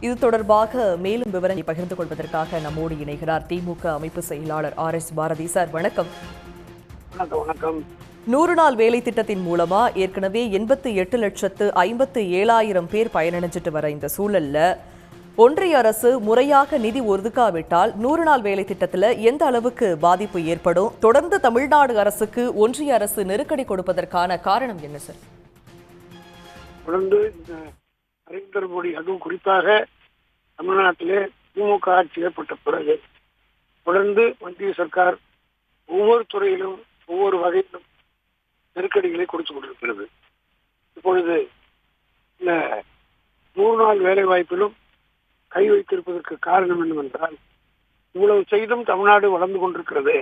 இது தொடர்பாக மேலும் விவரங்களை பகிர்ந்து கொள்வதற்காக நம்மோடு இணைகிறார் திமுக அமைப்பு செயலாளர் RS பாரதி. சார் வணக்கம். வணக்கம். 100 நாள் வேலை திட்டத்தின் மூலமா ஏற்கனவே 88,57,000 பேர் பயனடைஞ்சிட்டு வர இந்த சூழல்ல ஒன்றிய அரசு முறையாக நிதி ஒதுக்காவிட்டால் 100 நாள் வேலை திட்டத்தில் எந்த அளவுக்கு பாதிப்பு ஏற்படும்? தொடர்ந்து தமிழ்நாடு அரசுக்கு ஒன்றிய அரசு நெருக்கடி கொடுப்பதற்கான காரணம் என்ன சார்? தொடர்ந்து இந்த நரேந்திர மோடி, அதுவும் குறிப்பாக தமிழ்நாட்டிலே திமுக ஆட்சி ஏற்பட்ட பிறகு தொடர்ந்து மத்திய சர்க்கார் ஒவ்வொரு துறையிலும் ஒவ்வொரு வகையிலும் நெருக்கடிகளை கொடுத்து கொண்டிருக்கிறது. இப்பொழுது இந்த 100 நாள் வேலை வாய்ப்பிலும் கை வைத்திருப்பதற்கு காரணம் என்னவென்றால், இவ்வளவு செய்தும் தமிழ்நாடு வளர்ந்து கொண்டிருக்கிறது,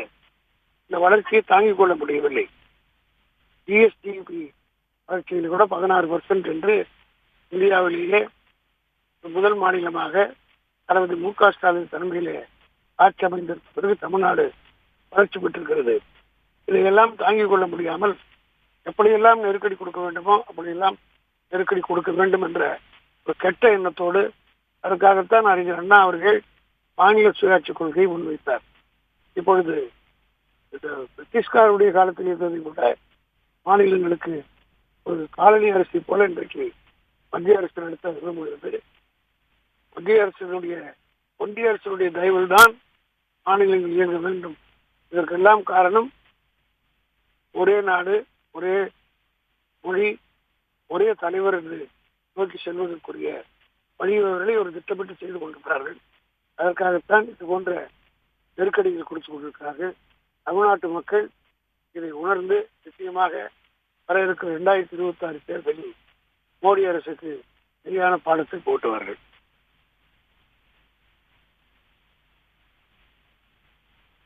இந்த வளர்ச்சியை தாங்கிக் கொள்ள முடியவில்லை. ஜிஎஸ்டிபி வளர்ச்சியில் கூட 16% என்று இந்தியாவிலேயே முதல் மாநிலமாக தளபதி மு க ஸ்டாலின் தலைமையிலே ஆட்சி அமைந்திருந்த பிறகு தமிழ்நாடு வளர்ச்சி பெற்றிருக்கிறது. இதையெல்லாம் தாங்கிக் கொள்ள முடியாமல் எப்படியெல்லாம் நெருக்கடி கொடுக்க வேண்டுமோ அப்படியெல்லாம் நெருக்கடி கொடுக்க வேண்டும் என்ற ஒரு கெட்ட எண்ணத்தோடு, அதற்காகத்தான் அறிஞர் அண்ணா அவர்கள் மாநில சுயாட்சி கொள்கையை முன்வைத்தார். இப்பொழுது பிரிட்டிஷ்காருடைய காலத்தில் இருந்ததை கூட மாநிலங்களுக்கு ஒரு காலனி அரசை போல இன்றைக்கு மத்திய அரசு நடத்த விரும்புகிறது. ஒன்றிய அரசினுடைய தயவில் தான் மாநிலங்கள் இயங்க வேண்டும். இதற்கெல்லாம் காரணம் ஒரே நாடு, ஒரே மொழி, ஒரே தலைவர் என்று நோக்கி செல்வதற்குரிய வழிவகைகளை ஒரு திட்டமிட்டு செய்து கொண்டிருக்கிறார்கள். அதற்காகத்தான் இது போன்ற நெருக்கடிகள் கொடுத்து கொண்டிருக்கிறார்கள். தமிழ்நாட்டு மக்கள் இதை உணர்ந்து நிச்சயமாக வர இருக்கிற 2026 தேர்தலில் மோடி அரசுக்கு சரியான பாடத்தை போட்டுவார்கள்.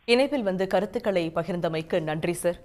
இணைப்பில் கருத்துக்களை பகிர்ந்தமைக்கு நன்றி சார்.